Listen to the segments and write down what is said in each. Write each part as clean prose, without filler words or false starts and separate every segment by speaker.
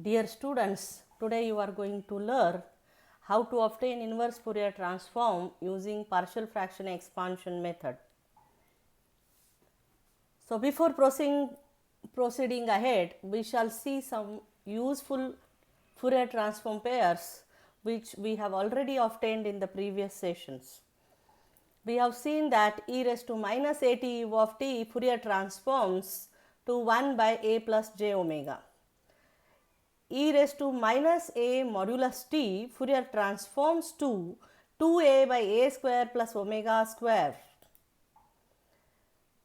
Speaker 1: Dear students, today you are going to learn how to obtain inverse Fourier transform using partial fraction expansion method. So, before proceeding ahead, we shall see some useful Fourier transform pairs which we have already obtained in the previous sessions. We have seen that e raised to minus at u of t Fourier transforms to 1 by a plus j omega. E raised to minus a modulus t Fourier transforms to 2a by a square plus omega square.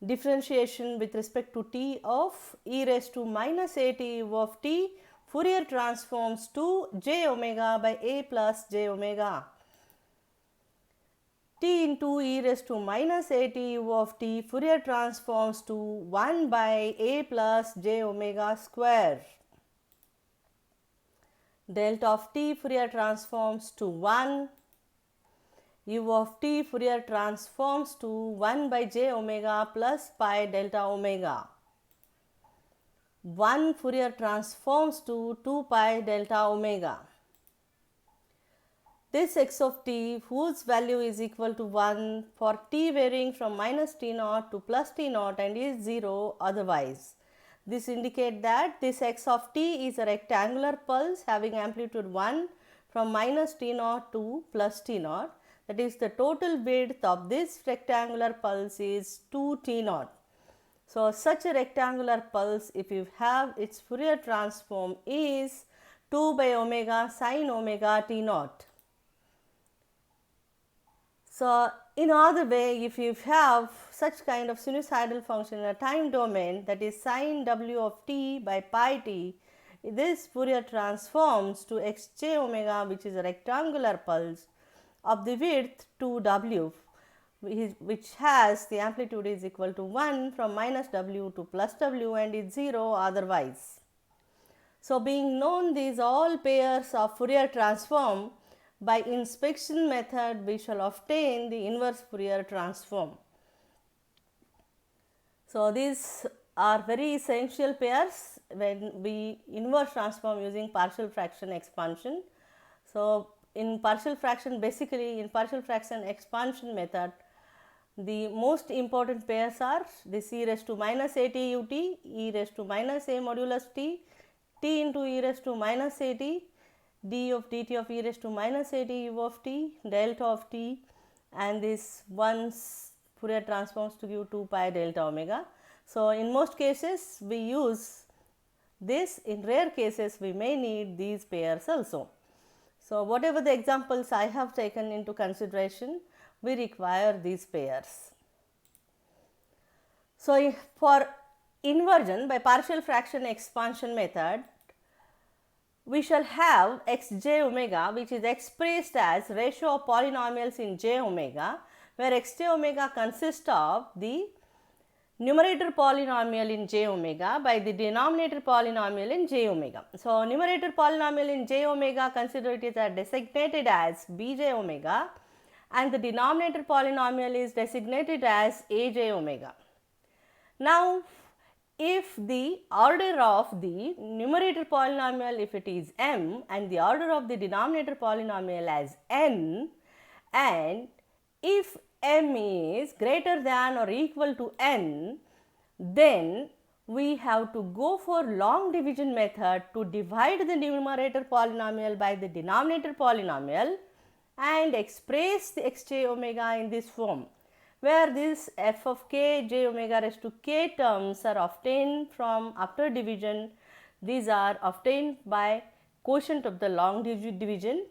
Speaker 1: Differentiation with respect to t of e raised to minus a t u of t Fourier transforms to j omega by a plus j omega. T into e raised to minus a t u of t Fourier transforms to 1 by a plus j omega square. Delta of t Fourier transforms to 1, u of t Fourier transforms to 1 by j omega plus pi delta omega. 1 Fourier transforms to 2 pi delta omega. This x of t whose value is equal to 1 for t varying from minus t naught to plus t naught and is 0 otherwise. This indicates that this x of t is a rectangular pulse having amplitude 1 from minus t naught to plus t naught, that is the total width of this rectangular pulse is 2 t naught. So, such a rectangular pulse, if you have its Fourier transform is 2 by omega sin omega t naught. So, in other way, if you have such kind of sinusoidal function in a time domain, that is sin w of t by pi t, this Fourier transforms to x j omega, which is a rectangular pulse of the width 2w, which has the amplitude is equal to 1 from minus w to plus w and is 0 otherwise. So, being known these all pairs of Fourier transform, by inspection method we shall obtain the inverse Fourier transform. So, these are very essential pairs when we inverse transform using partial fraction expansion. So, in partial fraction, basically in partial fraction expansion method, the most important pairs are this e raised to minus a t u t, e raised to minus a modulus t, t into e raised to minus a t, d of dt of e raised to minus a t u of t, delta of t, and this one's Fourier transforms to give 2 pi delta omega. So, in most cases we use this, in rare cases we may need these pairs also. So, whatever the examples I have taken into consideration, we require these pairs. So, for inversion by partial fraction expansion method, we shall have x j omega, which is expressed as ratio of polynomials in j omega, where x j omega consists of the numerator polynomial in j omega by the denominator polynomial in j omega. So, numerator polynomial in j omega, consider it is designated as b j omega, and the denominator polynomial is designated as a j omega. Now, if the order of the numerator polynomial, if it is m, and the order of the denominator polynomial as n, and if m is greater than or equal to n, then we have to go for long division method to divide the numerator polynomial by the denominator polynomial and express the x j omega in this form, where this f of k j omega raised to k terms are obtained from after division. These are obtained by quotient of the long division,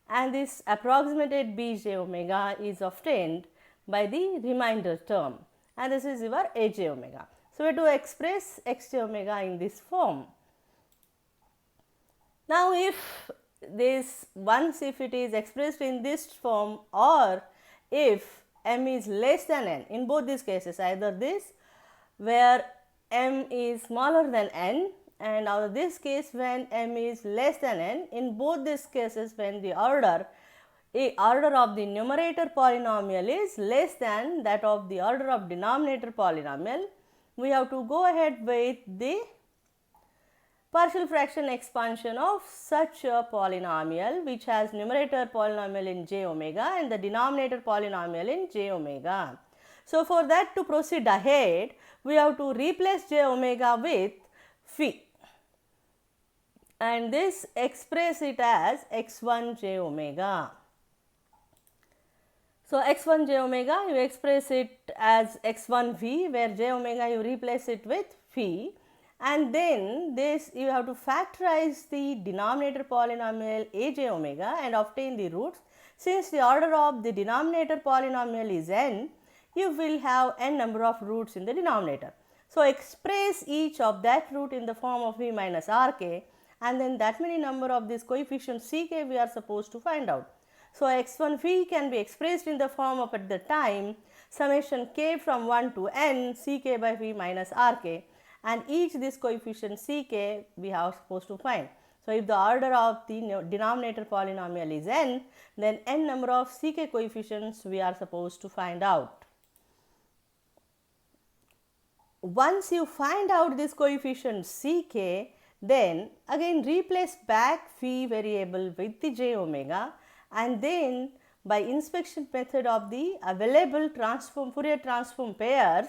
Speaker 1: and this approximated b j omega is obtained by the remainder term, and this is your a j omega. So, we have to express x j omega in this form. Now, if this once if it is expressed in this form, or if m is less than n, in both these cases, either this where m is smaller than n, and or this case when m is less than n, in both these cases when the order of the numerator polynomial is less than that of the order of denominator polynomial, we have to go ahead with the partial fraction expansion of such a polynomial which has numerator polynomial in j omega and the denominator polynomial in j omega. So, for that to proceed ahead, we have to replace j omega with phi, and this express it as x1 j omega. So, x1 j omega you express it as x1 v, where j omega you replace it with phi, and then this you have to factorize the denominator polynomial a j omega and obtain the roots. Since the order of the denominator polynomial is n, you will have n number of roots in the denominator. So, express each of that root in the form of v minus rk, and then that many number of this coefficient ck we are supposed to find out. So, x1 v can be expressed in the form of at the time summation k from 1 to n ck by v minus rk, and each this coefficient ck we are supposed to find. So, if the order of the denominator polynomial is n, then n number of ck coefficients we are supposed to find out. Once you find out this coefficient ck, then again replace back phi variable with the j omega, and then by inspection method of the available Fourier transform pairs,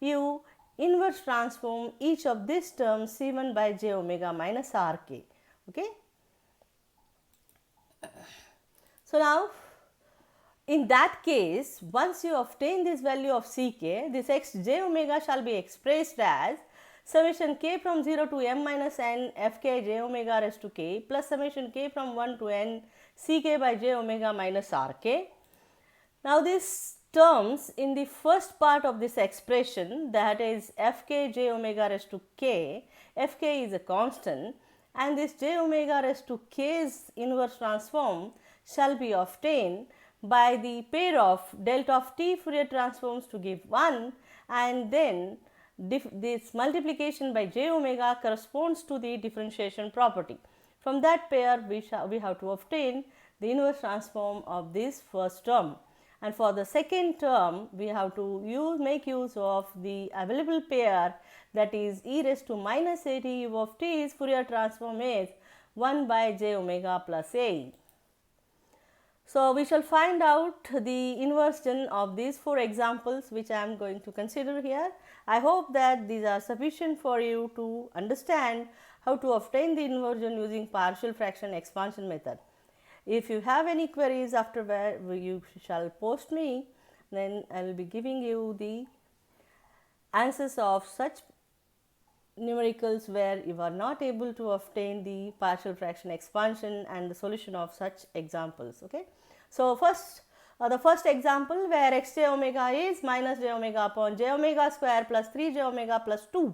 Speaker 1: you inverse transform each of these terms C1 by j omega minus rk. Okay. So, now in that case, once you obtain this value of ck, this x j omega shall be expressed as summation k from 0 to m minus n f k j omega raised to k plus summation k from 1 to n ck by j omega minus rk. Now, these terms in the first part of this expression, that is f k j omega raised to k, f k is a constant, and this j omega raised to k's inverse transform shall be obtained by the pair of delta of t Fourier transforms to give 1, and then this multiplication by j omega corresponds to the differentiation property. From that pair we have to obtain the inverse transform of this first term, and for the second term we have to make use of the available pair, that is e raised to minus a t u of t's Fourier transform is 1 by j omega plus a. So, we shall find out the inversion of these 4 examples which I am going to consider here. I hope that these are sufficient for you to understand how to obtain the inversion using partial fraction expansion method. If you have any queries afterward, you shall post me, then I will be giving you the answers of such numericals where you are not able to obtain the partial fraction expansion and the solution of such examples. Okay. So, the first example where x j omega is minus j omega upon j omega square plus 3 j omega plus 2.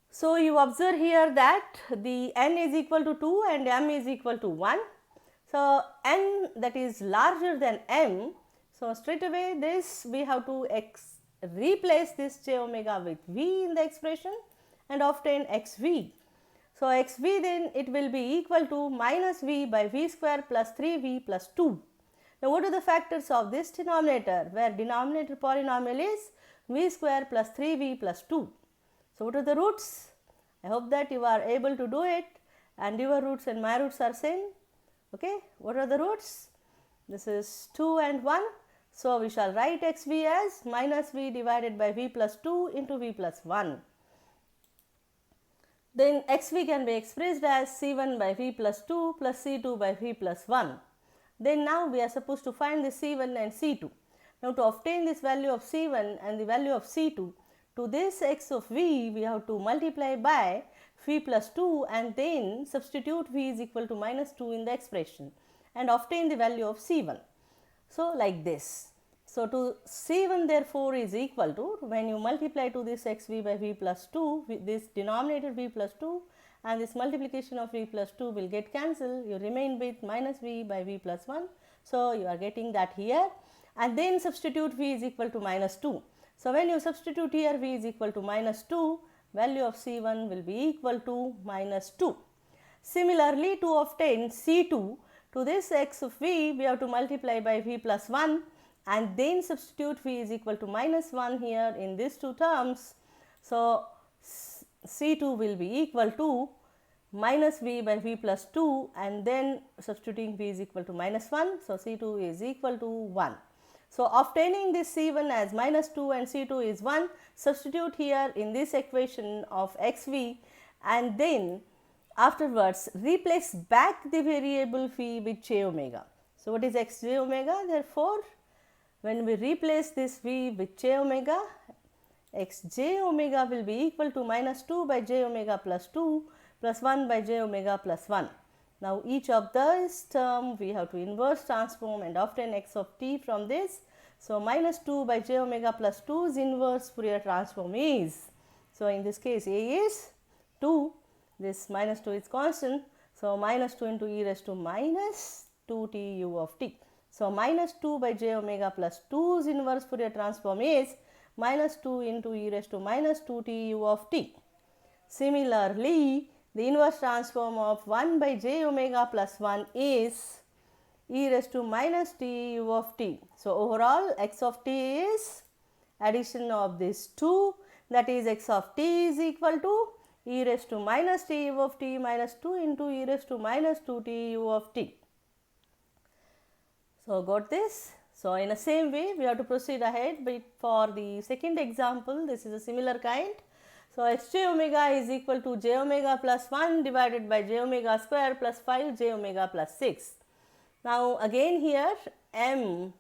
Speaker 1: So, you observe here that the n is equal to 2 and m is equal to 1. So, n that is larger than m. So, straight away this we have to replace this j omega with v in the expression and obtain x v. So, x v then it will be equal to minus v by v square plus 3 v plus 2. Now, what are the factors of this denominator, where denominator polynomial is v square plus 3 v plus 2. So, what are the roots? I hope that you are able to do it, and your roots and my roots are same. Okay. What are the roots? This is 2 and 1. So, we shall write x v as minus v divided by v plus 2 into v plus 1. Then x v can be expressed as c1 by v plus 2 plus c2 by v plus 1. Then now we are supposed to find the c1 and c2. Now, to obtain this value of c1 and the value of c2, to this x of v we have to multiply by v plus 2 and then substitute v is equal to minus 2 in the expression and obtain the value of c1. So, like this. So, to c1 therefore is equal to, when you multiply to this x v by v plus 2, this denominator v plus 2 and this multiplication of v plus 2 will get cancelled, you remain with minus v by v plus 1. So, you are getting that here, and then substitute v is equal to minus 2. So, when you substitute here v is equal to minus 2, value of c1 will be equal to minus 2. Similarly, to obtain c2, to this x of v we have to multiply by v plus 1 and then substitute v is equal to minus 1 here in these two terms. So, C2 will be equal to minus v by v plus 2, and then substituting v is equal to minus 1. So, C2 is equal to 1. So, obtaining this C1 as minus 2 and C2 is 1, substitute here in this equation of xv, and then afterwards replace back the variable phi with j omega. So, what is x j omega? Therefore, when we replace this v with j omega, x j omega will be equal to minus 2 by j omega plus 2 plus 1 by j omega plus 1. Now, each of these term we have to inverse transform and obtain x of t from this. So, minus 2 by j omega plus 2's inverse Fourier transform is, so in this case a is 2, this minus 2 is constant. So, minus 2 into e raised to minus 2 t u of t. So, minus 2 by j omega plus 2's inverse Fourier transform is minus 2 into e raised to minus 2 t u of t. Similarly, the inverse transform of 1 by j omega plus 1 is e raised to minus t u of t. So, overall x of t is addition of these two, that is x of t is equal to e raised to minus t u of t minus 2 into e raised to minus 2 t u of t. So, got this? So, in the same way we have to proceed ahead, but for the second example this is a similar kind. So, x j omega is equal to j omega plus 1 divided by j omega square plus 5 j omega plus 6. Now, again here m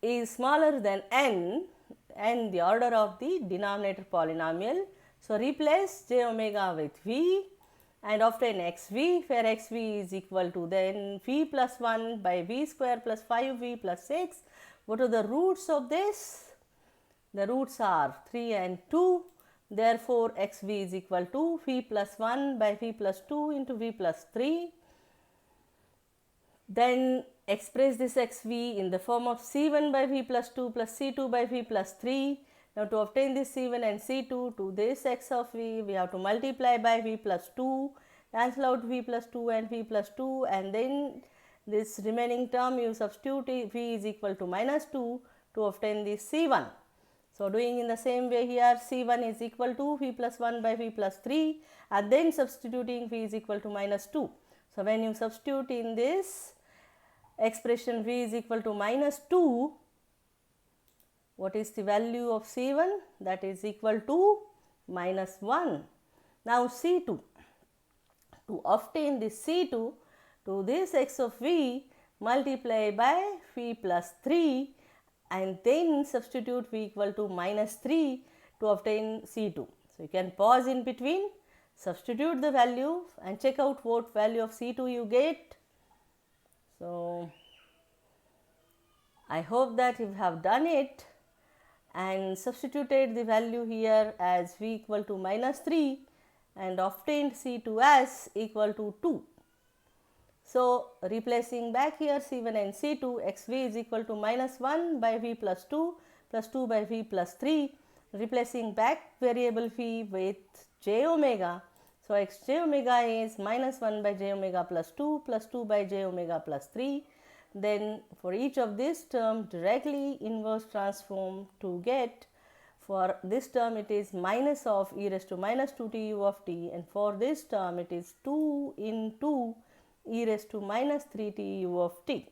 Speaker 1: is smaller than n the order of the denominator polynomial. So, replace j omega with v and obtain xv, where xv is equal to then v plus 1 by v square plus 5v plus 6. What are the roots of this? The roots are 3 and 2. Therefore, xv is equal to v plus 1 by v plus 2 into v plus 3. Then express this xv in the form of c1 by v plus 2 plus c2 by v plus 3. Now, to obtain this c1 and c2 to this x of v, we have to multiply by v plus 2, cancel out v plus 2 and v plus 2, and then this remaining term you substitute v is equal to minus 2 to obtain this c1. So, doing in the same way here, c1 is equal to v plus 1 by v plus 3, and then substituting v is equal to minus 2. So, when you substitute in this expression v is equal to minus 2, what is the value of c1? That is equal to minus 1. Now, c2, to obtain this c2 to this x of v, multiply by v plus 3 and then substitute v equal to minus 3 to obtain c2. So, you can pause in between, substitute the value and check out what value of c2 you get. So, I hope that you have done it and substituted the value here as v equal to minus 3 and obtained c2 as equal to 2. So, replacing back here c1 and c2, xv is equal to minus 1 by v plus 2 by v plus 3, replacing back variable phi with j omega. So, x j omega is minus 1 by j omega plus 2 by j omega plus 3. Then for each of this term directly inverse transform to get, for this term it is minus of e raised to minus 2 t u of t, and for this term it is 2 into e raised to minus 3 t u of t.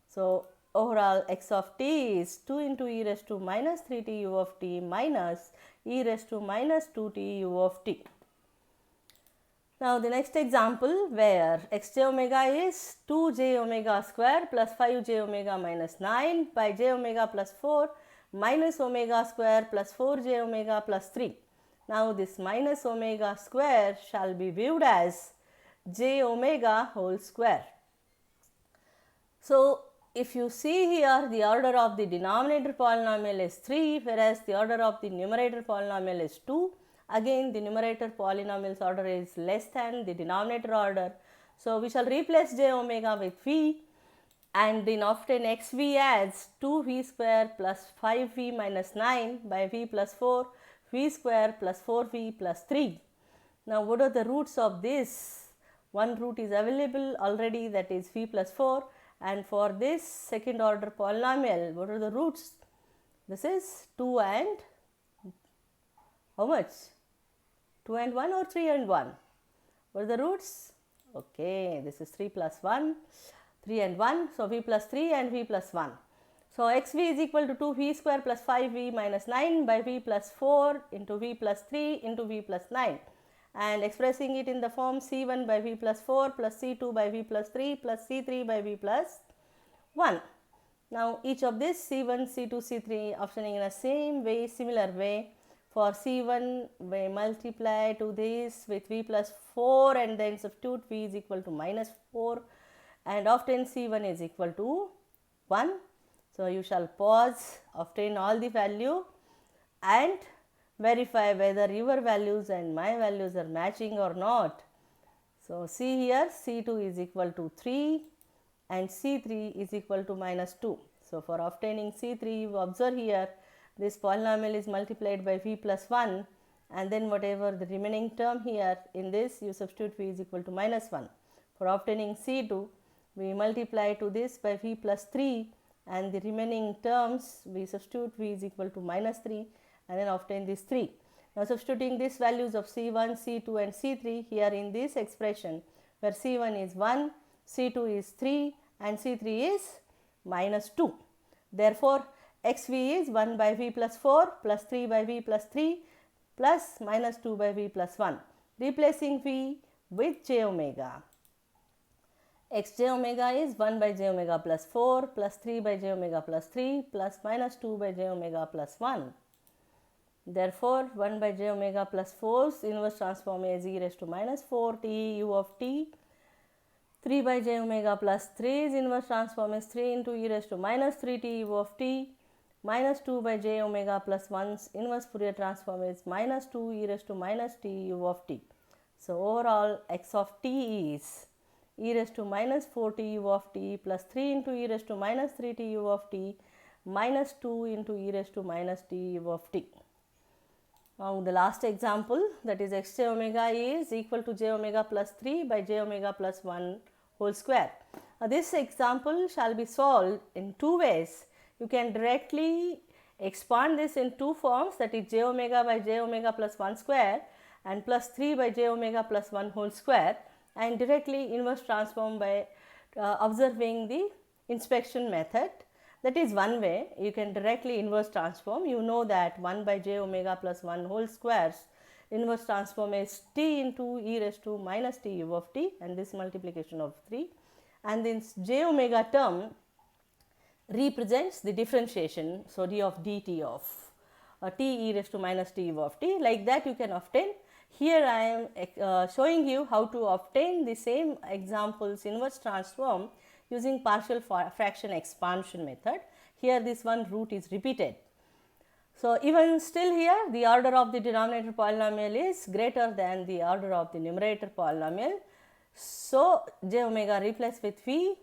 Speaker 1: So, overall x of t is 2 into e raised to minus 3 t u of t minus e raised to minus 2 t u of t. Now, the next example where x j omega is 2 j omega square plus 5 j omega minus 9 by j omega plus 4 minus omega square plus 4 j omega plus 3. Now, this minus omega square shall be viewed as j omega whole square. So, if you see here, the order of the denominator polynomial is 3, whereas the order of the numerator polynomial is 2. Again, the numerator polynomial's order is less than the denominator order. So, we shall replace j omega with v and then obtain xv as 2v square plus 5v minus 9 by v plus 4 v square plus 4v plus 3. Now, what are the roots of this? One root is available already, that is v plus 4, and for this second order polynomial, what are the roots? This is 2 and how much? 2 and 1 or 3 and 1? What are the roots? Okay, this is 3 plus 1, 3 and 1. So, v plus 3 and v plus 1. So, xv is equal to 2v square plus 5v minus 9 by v plus 4 into v plus 3 into v plus 9, and expressing it in the form c1 by v plus 4 plus c2 by v plus 3 plus c3 by v plus 1. Now, each of this c1, c2, c3 optioning in the same way, similar way. For c1 we multiply to this with v plus 4 and then substitute v is equal to minus 4, and obtain c1 is equal to 1. So, you shall pause, obtain all the value and verify whether your values and my values are matching or not. So, see here, c2 is equal to 3 and c3 is equal to minus 2. So, for obtaining c3, you observe here this polynomial is multiplied by v plus 1, and then whatever the remaining term here in this, you substitute v is equal to minus 1. For obtaining c2, we multiply to this by v plus 3, and the remaining terms we substitute v is equal to minus 3 and then obtain this 3. Now, substituting these values of c1, c2 and c3 here in this expression, where c1 is 1, c2 is 3 and c3 is minus 2. Therefore, xv is 1 by v plus 4 plus 3 by v plus 3 plus minus 2 by v plus 1. Replacing v with j omega. X j omega is 1 by j omega plus 4 plus 3 by j omega plus 3 plus minus 2 by j omega plus 1. Therefore, 1 by j omega plus 4's inverse transform is e raised to minus 4 t u of t. 3 by j omega plus 3's inverse transform is 3 into e raised to minus 3 t u of t. Minus 2 by j omega plus 1's inverse Fourier transform is minus 2 e raised to minus t u of t. So, overall x of t is e raised to minus 4 t u of t plus 3 into e raised to minus 3 t u of t minus 2 into e raised to minus t u of t. Now, the last example, that is x j omega is equal to j omega plus 3 by j omega plus 1 whole square. Now, this example shall be solved in two ways. You can directly expand this in two forms, that is j omega by j omega plus 1 square and plus 3 by j omega plus 1 whole square, and directly inverse transform by observing the inspection method. That is one way you can directly inverse transform. You know that 1 by j omega plus 1 whole squares inverse transform is t into e raised to minus t u of t, and this multiplication of 3, and this j omega term represents the differentiation. So, d of dt of t e raised to minus t u of t, like that you can obtain. Here I am showing you how to obtain the same examples inverse transform using partial fraction expansion method. Here this one root is repeated. So, even still here the order of the denominator polynomial is greater than the order of the numerator polynomial. So, j omega replaced with v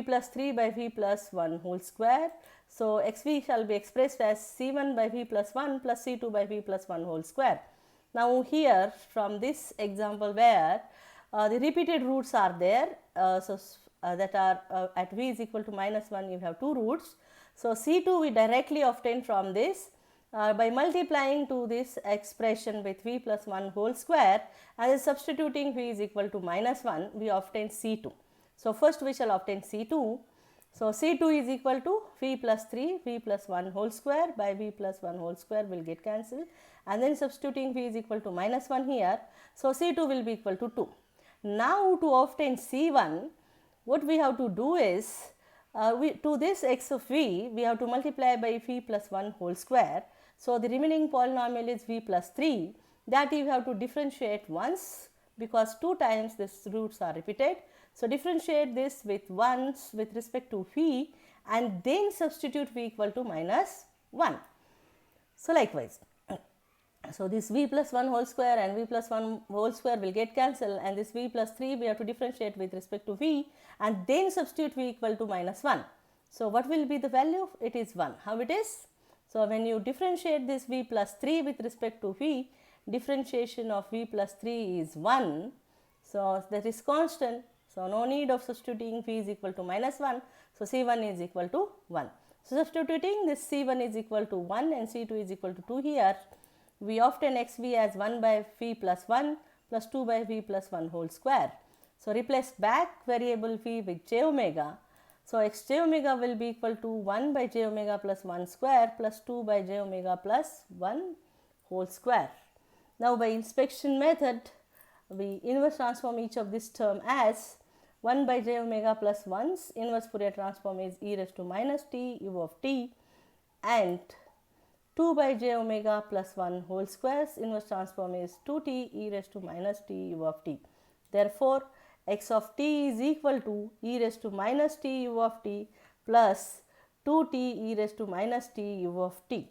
Speaker 1: plus 3 by v plus 1 whole square. So, xv shall be expressed as c1 by v plus 1 plus c2 by v plus 1 whole square. Now, here from this example where the repeated roots are there, that are at v is equal to minus 1, you have two roots. So, c2 we directly obtain from this by multiplying to this expression with v plus 1 whole square, and substituting v is equal to minus 1, we obtain c2. So, first we shall obtain c2. So, c2 is equal to v plus 3 v plus 1 whole square by v plus 1 whole square will get cancelled, and then substituting v is equal to minus 1 here. So, c2 will be equal to 2. Now, to obtain c1, what we have to do is to this x of v we have to multiply by v plus 1 whole square. So, the remaining polynomial is v plus 3, that you have to differentiate once, because 2 times these roots are repeated. So, differentiate this with once with respect to v and then substitute v equal to minus 1. So, likewise. So, this v plus 1 whole square and v plus 1 whole square will get cancelled, and this v plus 3 we have to differentiate with respect to v and then substitute v equal to minus 1. So, what will be the value? It is 1. How it is? So, when you differentiate this v plus 3 with respect to v, differentiation of v plus 3 is 1. So, that is constant. So, no need of substituting v is equal to minus 1. So, c1 is equal to 1. So, substituting this c1 is equal to 1 and c2 is equal to 2 here. we obtain xv as 1 by v plus 1 plus 2 by v plus 1 whole square. So replace back variable v with j omega. So x j omega will be equal to 1 by j omega plus 1 square plus 2 by j omega plus 1 whole square. Now by inspection method, we inverse transform each of this term as 1 by j omega plus 1's inverse Fourier transform is e raised to minus t u of t, and 2 by j omega plus 1 whole square's inverse transform is 2t e raised to minus t u of t. Therefore, x of t is equal to e raised to minus t u of t plus 2t e raised to minus t u of t.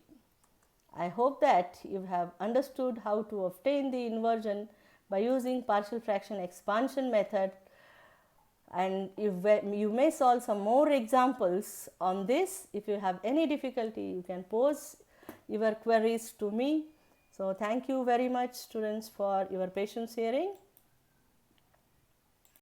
Speaker 1: I hope that you have understood how to obtain the inversion by using partial fraction expansion method, and you may solve some more examples on this. If you have any difficulty, you can pose your queries to me. So thank you very much, students, for your patience hearing.